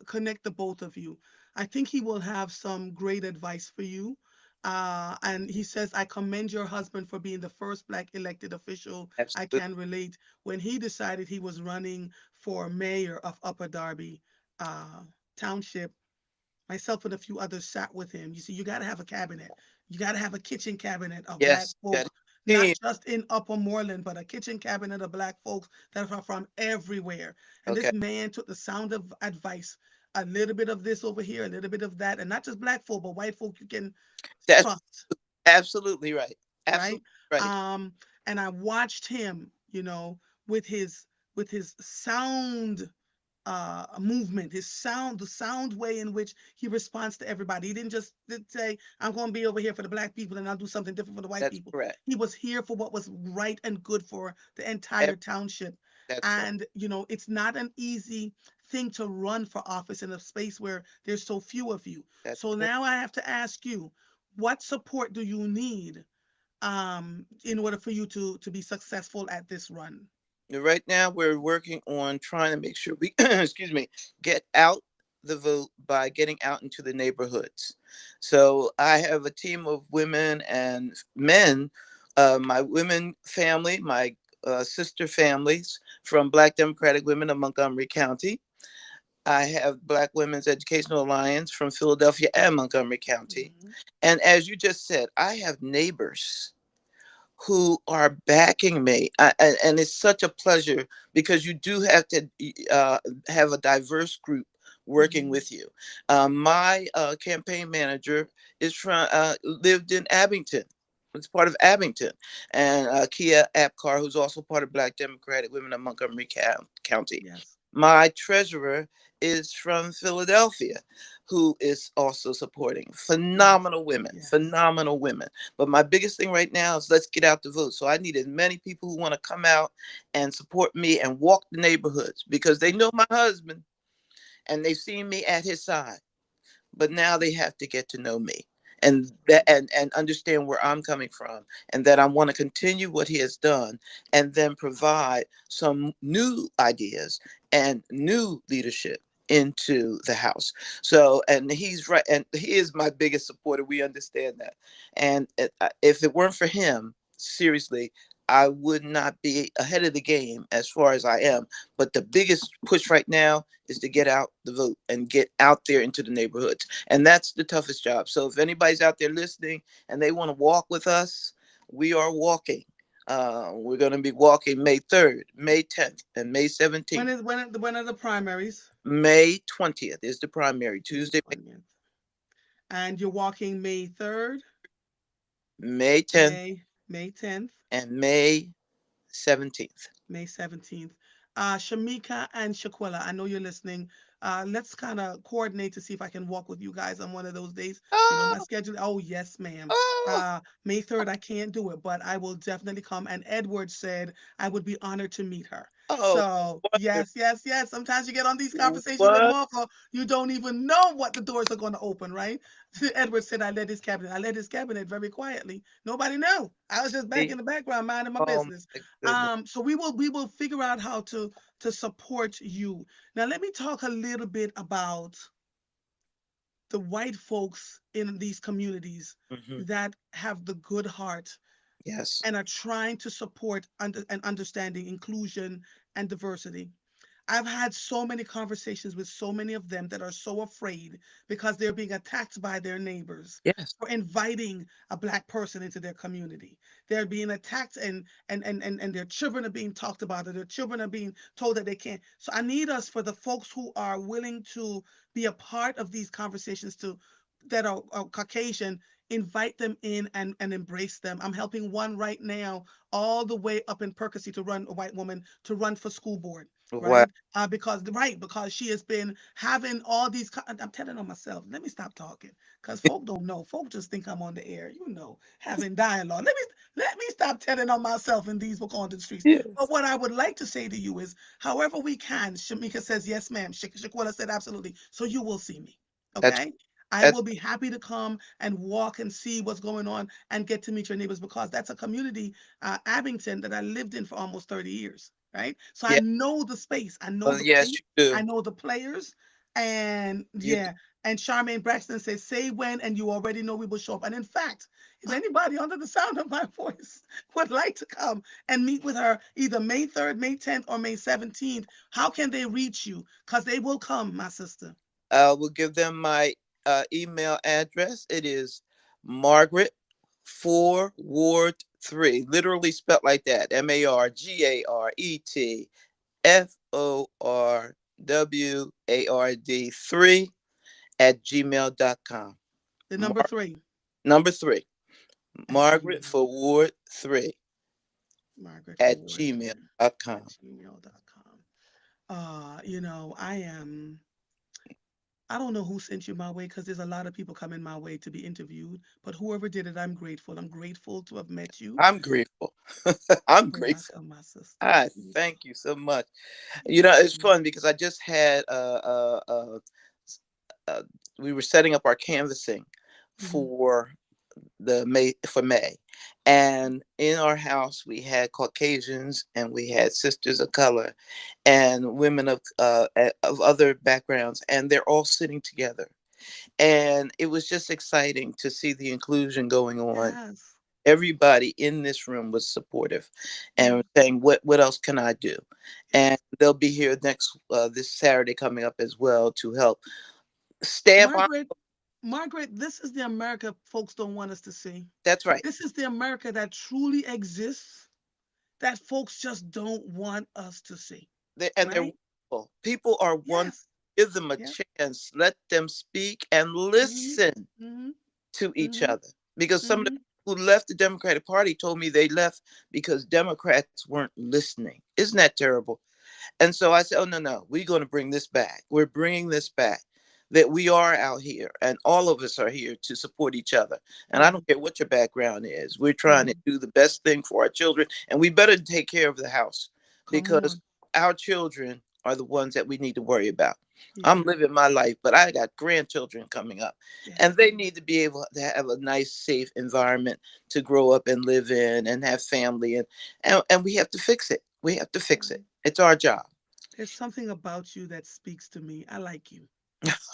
connect the both of you. I think he will have some great advice for you. And he says, I commend your husband for being the first black elected official I Absolutely. can relate when he decided he was running for mayor of Upper Darby uh, Township. Myself and a few others sat with him. You see, you got to have a cabinet. You got to have a kitchen cabinet of black Yes, got folk, it. not Team. just in Upper Moreland, but a kitchen cabinet of black folks that are from everywhere. And Okay, this man took the sound of advice, a little bit of this over here, a little bit of that, and not just black folk, but white folk you can that's trust, absolutely right. right? Absolutely right. Um, and I watched him, with his sound movement, his sound, the sound way in which he responds to everybody. He didn't say, I'm going to be over here for the black people and I'll do something different for the white That's people. correct. He was here for what was right and good for the Ev- entire township. That's right. And, it's not an easy thing to run for office in a space where there's so few of you. That's So correct. now I have to ask you, what support do you need in order for you to be successful at this run? Right now, we're working on trying to make sure we, excuse me, get out the vote by getting out into the neighborhoods. So I have a team of women and men, my women family, my sister families from Black Democratic Women of Montgomery County. I have Black Women's Educational Alliance from Philadelphia and Montgomery County. Mhm. And as you just said, I have neighbors who are backing me. And it's such a pleasure because you do have to uh, have a diverse group working Mhm. with you. My campaign manager is from lived in Abington. It's part of Abington, and Kia Apcar, who's also part of Black Democratic Women of Montgomery County. Yes. My treasurer is from Philadelphia, who is also supporting. Yes. Phenomenal women, Yes. phenomenal women. But my biggest thing right now is let's get out the vote. So I need as many people who want to come out and support me and walk the neighborhoods because they know my husband and they've seen me at his side. But now they have to get to know me and that Absolutely. and understand where I'm coming from and that I want to continue what he has done and then provide some new ideas and new leadership into the house. So and he's right and he is my biggest supporter. We understand that. And if it weren't for him, seriously, I would not be ahead of the game as far as I am. But the biggest push right now is to get out the vote and get out there into the neighborhoods. And that's the toughest job. So if anybody's out there listening and they want to walk with us, we are walking. We're going to be walking May 3rd, May 10th, and May When 17th. is when are the primaries? May 20th is the primary, May Tuesday, 20th. And you're walking May 3rd, May 10th, May 10th, and May 17th. May 17th. Shamika and Shaquilla, I know you're listening. Let's kind of coordinate to see if I can walk with you guys on one of those days. You know, Oh, my schedule. Oh, yes, ma'am. oh, May 3rd, I can't do it, but I will definitely come. And Edward said I would be honored to meet her. oh, So, wonderful. yes, yes, yes. Sometimes you get on these conversations with What? Martha, you don't even know what the doors are going to open, right? Edward said I led his cabinet. I led his cabinet very quietly. Nobody knew. I was just back in the background minding my Oh business. my goodness. So we will figure out how to support you. Now let me talk a little bit about the white folks in these communities Hmm. that have the good heart Yes. and are trying to support and understanding inclusion and diversity. I've had so many conversations with so many of them that are so afraid because they're being attacked by their neighbors Yes. for inviting a black person into their community. They're being attacked and their children are being talked about, or their children are being told that they can't. So I need us, for the folks who are willing to be a part of these conversations, to that are Caucasian, invite them in and embrace them. I'm helping one right now all the way up in Percy to run, a white woman to run for school board, Wow. right? Because she has been having all these. I'm telling on myself. Let me stop talking, because folk don't know. Folk just think I'm on the air, having dialogue. Let me stop telling on myself in these book on the streets. But Yes. what I would like to say to you is, however we can. Shamika says yes, ma'am. Shaquilla said absolutely. So you will see me, That's okay? I that's will be happy to come and walk and see what's going on and get to meet your neighbors, because that's a community, Abington, that I lived in for almost 30 years, right? So I yeah. know the space, I know Well, the yes, place, you do. I know the players, and You do. yeah. And Charmaine Braxton says, "Say when, and you already know we will show up." And in fact, if anybody under the sound of my voice would like to come and meet with her, either May 3rd, May 10th, or May 17th, how can they reach you? Because they will come, my sister. I will give them my email address. It is Margaret for Ward 3, literally spelled like that. MargaretForward 3 at gmail.com. The number Mar- 3 number 3, at Margaret Gmail. Forward 3 Margaret at Ford 3 at gmail.com. gmail.com. I don't know who sent you my way, because there's a lot of people coming my way to be interviewed, but whoever did it, I'm grateful. I'm grateful to have met you. I'm grateful. I'm You're grateful. welcome, my sister. I thank you so much. You know, it's fun because I just had uh, we were setting up our canvassing Mm-hmm. for May, and in our house we had Caucasians and we had sisters of color and women of other backgrounds, and they're all sitting together, and it was just exciting to see the inclusion going on. Yes. Everybody in this room was supportive and Mm, saying, what else can I do? And yes. they'll be here next this Saturday coming up as well to help stamp on. Margaret, Margaret, this is the America folks don't want us to see. That's right. This is the America that truly exists, that folks just don't want us to see, And they're right? wonderful. People are wonderful. Yes. Give them a Yep. chance. Let them speak and Mm-hmm. listen Mm-hmm. to each Mm-hmm. other. Because some of the Mm-hmm. people who left the Democratic Party told me they left because Democrats weren't listening. Isn't that terrible? And so I said, oh, no, no, we're going to bring this back. We're bringing this back. That we are out here and all of us are here to support each other. And I Mm-hmm. don't care what your background is. We're trying to Mm-hmm. do the best thing for our children. And we better take care of the house Come because on. our children are the ones that we need to worry about. I'm Yeah. living my life, but I got grandchildren coming up and Yes. they need to be able to have a nice, safe environment to grow up and live in and have family. And we have to fix it. We have to fix it. Right. It's our job. There's something about you that speaks to me. I like you.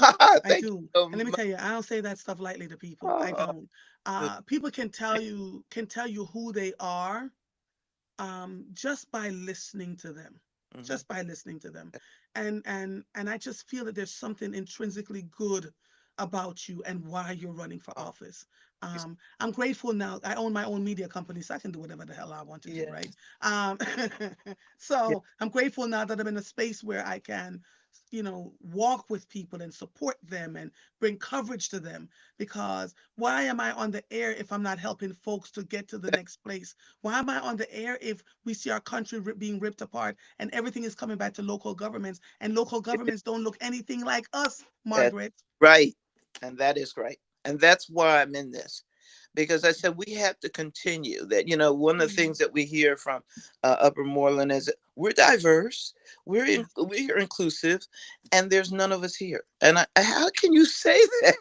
I Thank you do. so And let me much. tell you, I don't say that stuff lightly to people. I Oh, don't. People can tell you who they are, just by listening to them. mhm. Just by listening to them. And I just feel that there's something intrinsically good about you and why you're running for Oh, office. I'm grateful now. I own my own media company, so I can do whatever the hell I want to do, right? Yes. Um, Yeah. so I'm grateful now that I'm in a space where I can, walk with people and support them and bring coverage to them. Because why am I on the air if I'm not helping folks to get to the next place? Why am I on the air if we see our country being ripped apart and everything is coming back to local governments and local governments don't look anything like us, That's Margaret? right. And that is right. And that's why I'm in this. Because I said we have to continue that. One of the Mhm. things that we hear from Upper Moreland is that we're diverse, we're inclusive, and there's none of us here. And how can you say that?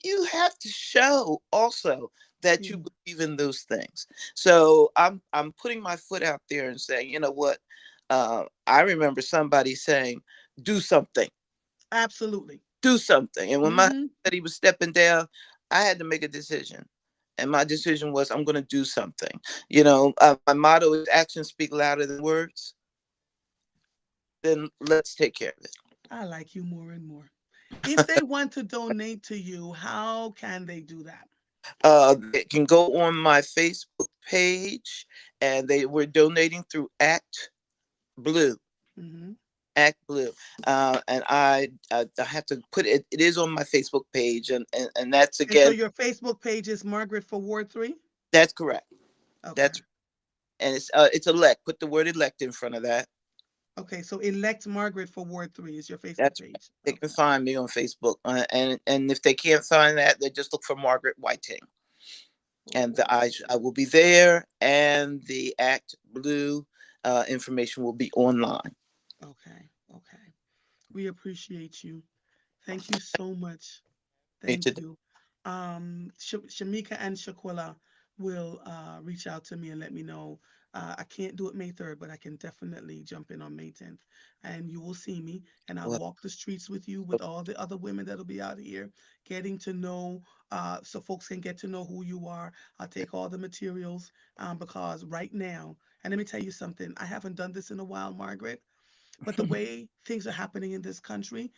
You have to show also that you Yeah, believe in those things. So I'm putting my foot out there and saying, you know what? I remember somebody saying, "Do something." absolutely. Do something. And when my husband Hmm. said he was stepping down, I had to make a decision. And my decision was, I'm going to do something. My motto is actions speak louder than words. Then let's take care of it. I like you more and more. If they want to donate to you, how can they do that? They can go on my Facebook page, and they were donating through Blue. Hmm. Act Blue, and I have to put it. It is on my Facebook page, and that's And so again, your Facebook page is Margaret for Ward 3? that's correct. Okay. That's and it's elect. Put the word elect in front of that. Okay, so elect Margaret for Ward 3 is your Facebook That's right. page. They can Okay. find me on Facebook, and if they can't find that, they just look for Margaret Whiting, For and Ward I 3. will be there, and the Act Blue information will be online. Okay. Okay. We appreciate you. Thank you so much. Me Thank today. you. Shamika and Shaquilla will reach out to me and let me know. I can't do it May 3rd, but I can definitely jump in on May 10th. And you will see me, and I'll Well, walk the streets with you with all the other women that'll be out here getting to know, so folks can get to know who you are. I'll take all the materials because right now, and let me tell you something, I haven't done this in a while, Margaret, but the way things are happening in this country,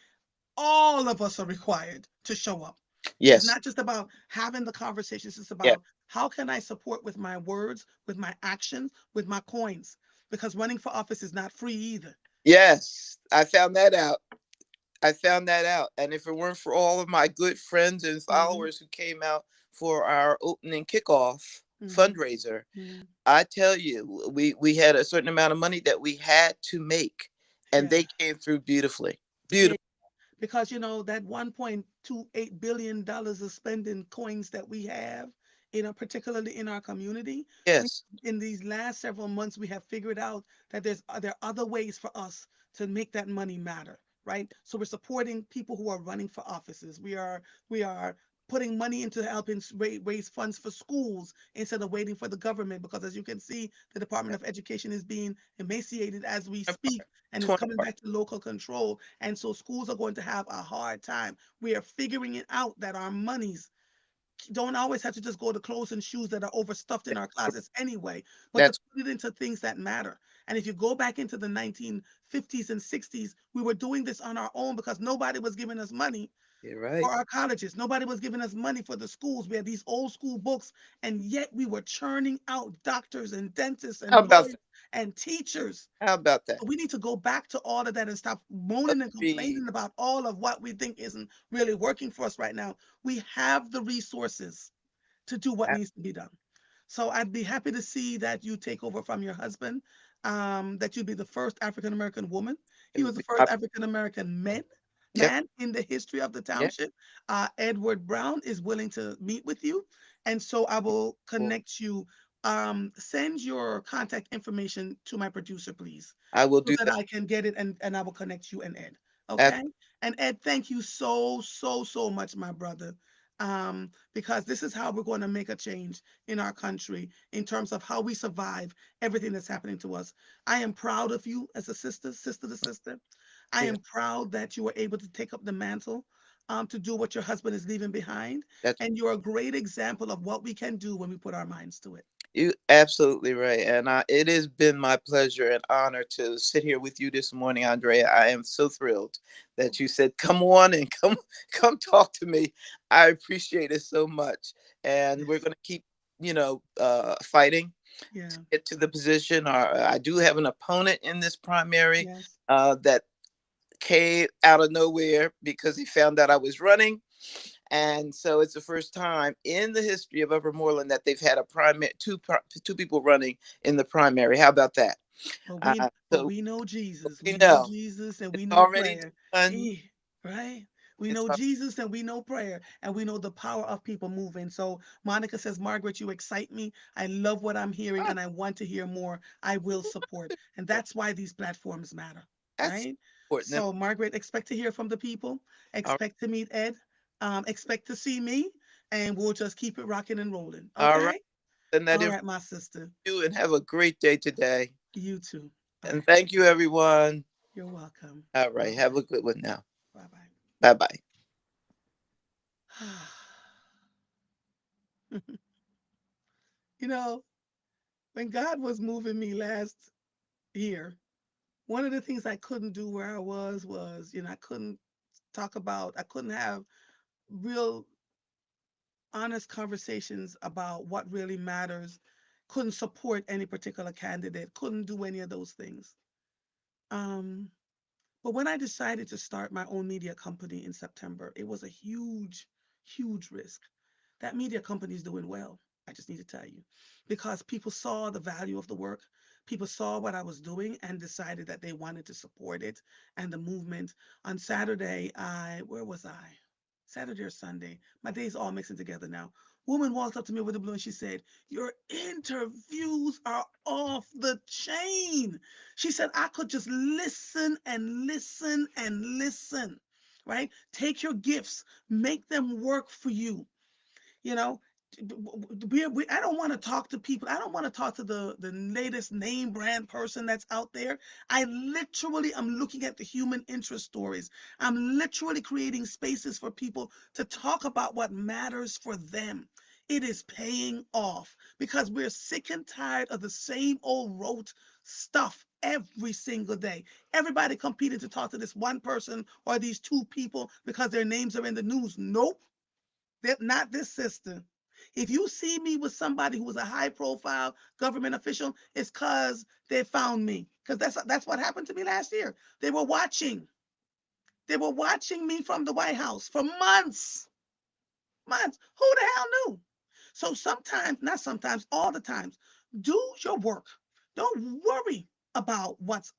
all of us are required to show up. It's yes, not just about having the conversations, it's yeah, about how can I support with my words, with my actions, with my coins? Because running for office is not free either. yes. I found that out. I found that out, and if it weren't for all of my good friends and Hmm. followers who came out for our opening kickoff Hmm. fundraiser, Hmm. I tell you, we had a certain amount of money that we had to make, and Yeah. they came through beautifully. Yeah. Beautiful. Because that $1.28 billion of spending coins that we have, particularly in our community, we Yes. in these last several months we have figured out that there are other ways for us to make that money matter, right? So we're supporting people who are running for offices. We are putting money into helping raise funds for schools instead of waiting for the government, because as you can see, the Department of Education is being emaciated as we speak and is Torn coming apart. back to local control. And so schools are going to have a hard time. We are figuring it out that our monies don't always have to just go to clothes and shoes that are overstuffed in our closets anyway, but to That's put it into things that matter. And if you go back into the 1950s and 60s, we were doing this on our own because nobody was giving us money you're for right. our colleges. Nobody was giving us money for the schools. We had these old school books, and yet we were churning out doctors and dentists How and about lawyers that? and teachers. How about that? So we need to go back to all of that and stop moaning and Agreed. complaining about all of what we think isn't really working for us right now. We have the resources to do what That- needs to be done. So I'd be happy to see that you take over from your husband, that you'd be the first African American woman. It He would was the be first my African American yep. man in the history of the Yeah. township. Edward Brown is willing to meet with you. And so I will Well, connect you. Send your contact information to my producer, please, I will so do that that. I can get it, and I will connect you and Ed. Ab- Okay? And Ed, thank you so, so, so much, my brother. Because this is how we're going to make a change in our country in terms of how we survive everything that's happening to us. I am proud of you as a sister, sister to sister. I yeah. am proud that you were able to take up the mantle, to do what your husband is leaving behind. That's And you're a great example of what we can do when we put our minds to it. You absolutely right, and it has been my pleasure and honor to sit here with you this morning, Andrea. I am so thrilled that you said, "Come on and come talk to me." I appreciate it so much, and we're Yes. going to keep, fighting to Yeah. get to the position. I do have an opponent in this primary Yes. that came out of nowhere because he found out I was running, and so it's the first time in the history of Upper Moreland that they've had a primary two people running in the primary. How about that? But we Uh, but so we know Jesus. we We know know Jesus and it's we know already prayer. done. Eh, right? We It's know Jesus and we know prayer and we know the power of people moving. So Monica says, Margaret, you excite me. I love what I'm hearing and I want to hear more. I will support. And that's why these platforms matter, that's right? important. So Margaret, expect to hear from the people. All Expect to meet Ed. Expect to see me. And we'll just keep it rocking and rolling. all right, Okay? send that All information right, my sister. to you and have a great day today. You too. All And right. thank you, everyone. You're welcome. All Bye right, have a bye. good one now. Bye bye. Bye bye. You know, when God was moving me last year, one of the things I couldn't do where I was, I couldn't I couldn't have real honest conversations about what really matters, couldn't support any particular candidate, couldn't do any of those things. Um, but when I decided to start my own media company in September, it was a huge, huge risk. That media company is doing well. I just need to tell you because people saw the value of the work. People saw what I was doing and decided that they wanted to support it and the movement. On Saturday, where was I? Saturday or Sunday? My days all mixing together now. Woman walked up to me with a blue and she said, "Your interviews are off the chain." She said, "I could just listen and listen and listen, right? Take your gifts, make them work for you." You know, I don't want to talk to people. I don't want to talk to the latest name brand person that's out there. I literally am looking at the human interest stories. I'm literally creating spaces for people to talk about what matters for them. It is paying off because we're sick and tired of the same old rote stuff every single day. Everybody competing to talk to this one person or these two people because their names are in the news. Nope, they're not this sister. If you see me with somebody who was a high profile government official, it's because they found me. Because that's what happened to me last year. They were watching. They were watching me from the White House for months. Months. Who the hell knew? So sometimes, not sometimes, all the times, do your work. Don't worry about what's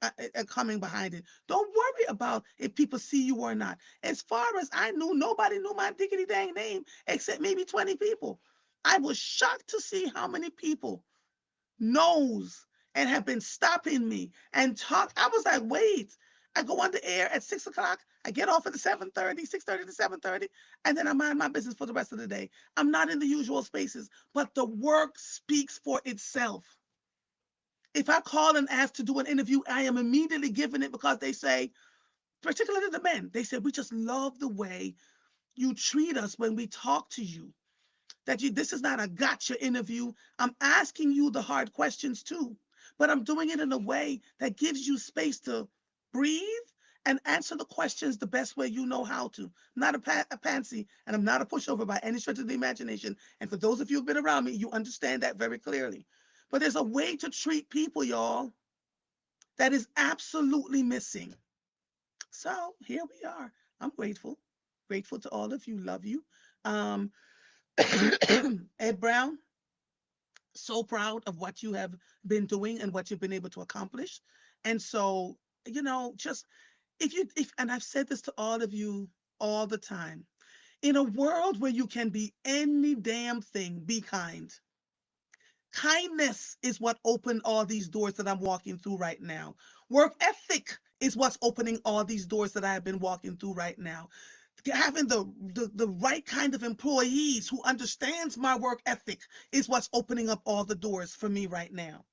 coming behind it. Don't worry about if people see you or not. As far as I knew, nobody knew my diggity dang name except maybe 20 people. I was shocked to see how many people knows and have been stopping me and talk. I was like, wait. I go on the air at 6 o'clock. I get off at the 7:30, 6:30 to 7:30, and then I mind my business for the rest of the day. I'm not in the usual spaces, but the work speaks for itself. If I call and ask to do an interview, I am immediately giving it because they say, particularly the men, they said, we just love the way you treat us when we talk to you. This is not a gotcha interview. I'm asking you the hard questions too, but I'm doing it in a way that gives you space to breathe and answer the questions the best way you know how to. I'm not a pansy and I'm not a pushover by any stretch of the imagination. And for those of you who've been around me, you understand that very clearly. But there's a way to treat people, y'all, that is absolutely missing. So here we are. I'm grateful. Grateful to all of you. Love you. Um, Ed Brown, so proud of what you have been doing and what you've been able to accomplish. And so, just if and I've said this to all of you all the time, in a world where you can be any damn thing, be kind. Kindness is what opened all these doors that I'm walking through right now. Work ethic is what's opening all these doors that I have been walking through right now. Having the right kind of employees who understands my work ethic is what's opening up all the doors for me right now,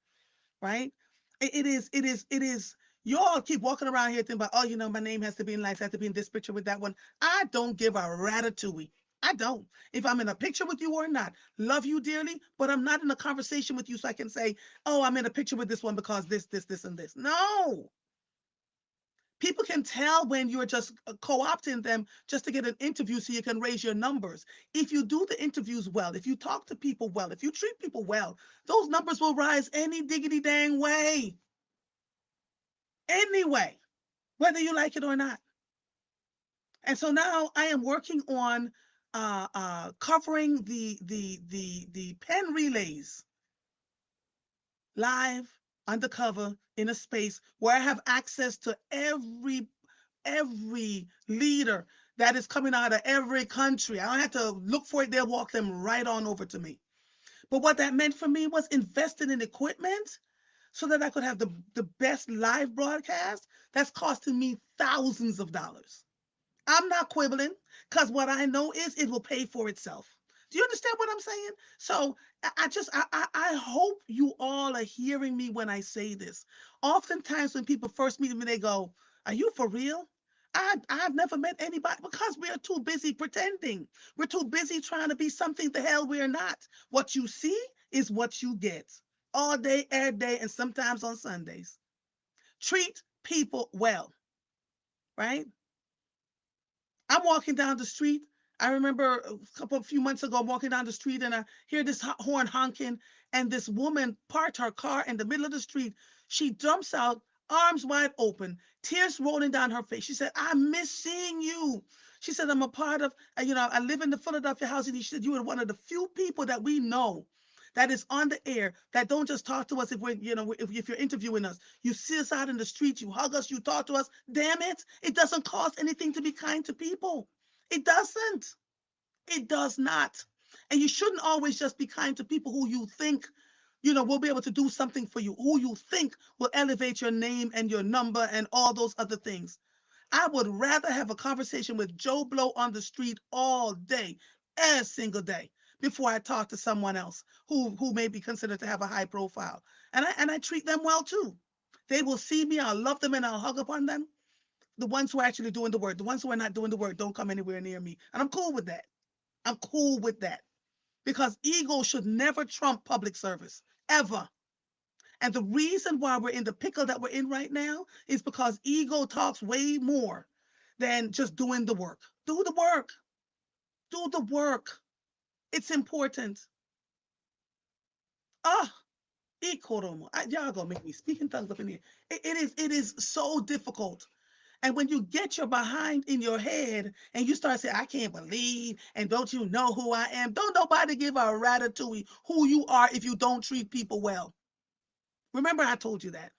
right? It is. You all keep walking around here thinking about, oh, my name has to be in lights, has to be in this picture with that one. I don't give a ratatouille. I don't. If I'm in a picture with you or not, love you dearly, but I'm not in a conversation with you so I can say, oh, I'm in a picture with this one because this, and this. No. People can tell when you're just co-opting them just to get an interview so you can raise your numbers. If you do the interviews well, if you talk to people well, if you treat people well, those numbers will rise any diggity dang way. Anyway, whether you like it or not. And so now I am working on covering the pen relays live, undercover, in a space where I have access to every leader that is coming out of every country. I don't have to look for it. They'll walk them right on over to me. But what that meant for me was investing in equipment so that I could have the best live broadcast. That's costing me thousands of dollars. I'm not quibbling because what I know is it will pay for itself. Do you understand what I'm saying? So I hope you all are hearing me when I say this. Oftentimes when people first meet me, they go, "Are you for real?" I've never met anybody because we are too busy pretending. We're too busy trying to be something the hell we're not. What you see is what you get all day, every day, and sometimes on Sundays. Treat people well, right? I'm walking down the street. I remember a few months ago, I'm walking down the street and I hear this horn honking, and this woman parked her car in the middle of the street. She jumps out, arms wide open, tears rolling down her face. She said, "I miss seeing you." She said, "I'm a part of, I live in the Philadelphia housing." She said, "You are one of the few people that we know that is on the air that don't just talk to us if we're, if you're interviewing us. You see us out in the street, you hug us, you talk to us. Damn it, it doesn't cost anything to be kind to people. It doesn't. It does not. And you shouldn't always just be kind to people who you think, will be able to do something for you, who you think will elevate your name and your number and all those other things. I would rather have a conversation with Joe Blow on the street all day, every single day, before I talk to someone else who may be considered to have a high profile. And I treat them well too. They will see me, I'll love them, and I'll hug upon them. The ones who are actually doing the work, the ones who are not doing the work, don't come anywhere near me. And I'm cool with that. I'm cool with that. Because ego should never trump public service, ever. And the reason why we're in the pickle that we're in right now is because ego talks way more than just doing the work. Do the work. Do the work. It's important. Ah, y'all gonna make me speak in tongues up in here. It is so difficult. And when you get your behind in your head and you start saying, "I can't believe," and "don't you know who I am?" Don't nobody give a ratatouille who you are if you don't treat people well. Remember, I told you that.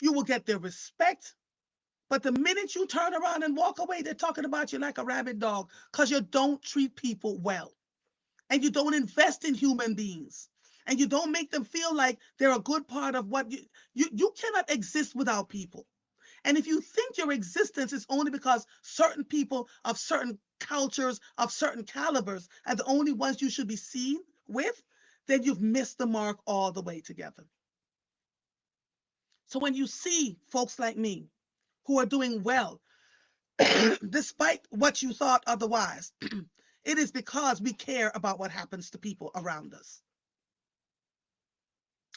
You will get their respect, but the minute you turn around and walk away, they're talking about you like a rabid dog because you don't treat people well and you don't invest in human beings and you don't make them feel like they're a good part of what you cannot exist without people. And if you think your existence is only because certain people of certain cultures, of certain calibers, are the only ones you should be seen with, then you've missed the mark all the way together. So when you see folks like me who are doing well, despite what you thought otherwise, it is because we care about what happens to people around us.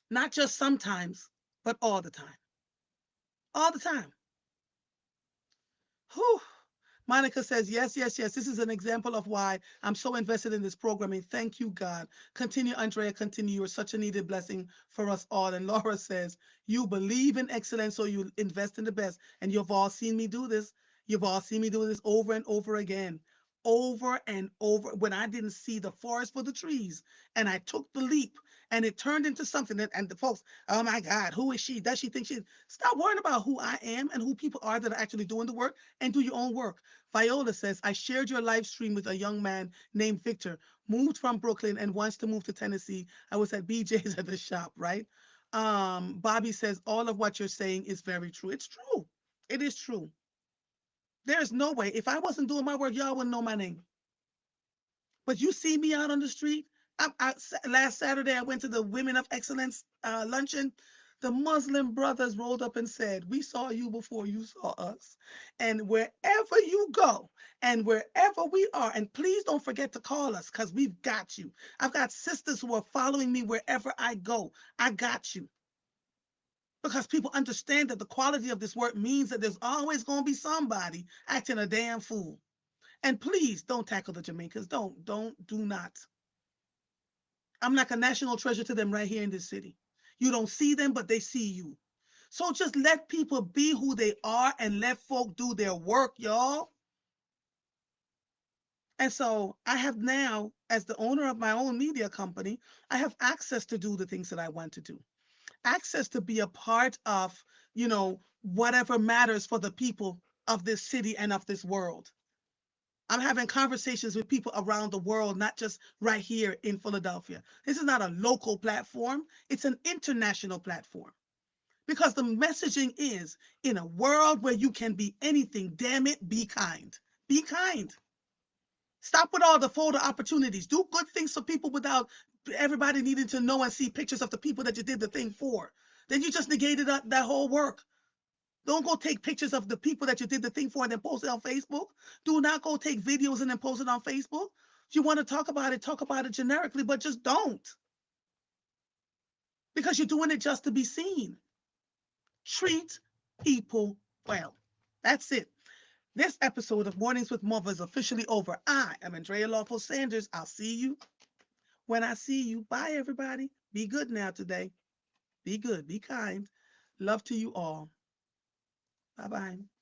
Not just sometimes, but all the time. All the time. Whew. Monica says, "Yes, yes, yes. This is an example of why I'm so invested in this programming. Thank you, God. Continue, Andrea. Continue. You're such a needed blessing for us all." And Laura says, "You believe in excellence, so you invest in the best." And you've all seen me do this. You've all seen me do this over and over again. Over and over. When I didn't see the forest for the trees and I took the leap and it turned into something that, and the folks, "Oh my God, who is she? Does she think she?" Stop worrying about who I am and who people are that are actually doing the work and do your own work. Viola says, "I shared your live stream with a young man named Victor, moved from Brooklyn and wants to move to Tennessee. I was at BJ's at the shop, right?" Bobby says, "All of what you're saying is very true." It's true. It is true. There's no way. If I wasn't doing my work, y'all wouldn't know my name. But you see me out on the street. Last Saturday, I went to the Women of Excellence luncheon. The Muslim brothers rolled up and said, "We saw you before you saw us. And wherever you go and wherever we are, and please don't forget to call us because we've got you. I've got sisters who are following me wherever I go. I got you." Because people understand that the quality of this work means that there's always going to be somebody acting a damn fool. And please don't tackle the Jamaicans. Do not. I'm like a national treasure to them right here in this city. You don't see them, but they see you. So just let people be who they are and let folk do their work, y'all. And so I have now, as the owner of my own media company, I have access to do the things that I want to do. Access to be a part of, whatever matters for the people of this city and of this world. I'm having conversations with people around the world, not just right here in Philadelphia. This is not a local platform, it's an international platform. Because the messaging is, in a world where you can be anything, damn it, be kind. Be kind. Stop with all the photo opportunities. Do good things for people without everybody needing to know and see pictures of the people that you did the thing for. Then you just negated that whole work. Don't go take pictures of the people that you did the thing for and then post it on Facebook. Do not go take videos and then post it on Facebook. If you want to talk about it generically, but just don't. Because you're doing it just to be seen. Treat people well. That's it. This episode of Mornings with Mother is officially over. I am Andrea Lawful Sanders. I'll see you when I see you. Bye, everybody. Be good now today. Be good. Be kind. Love to you all. Bye bye.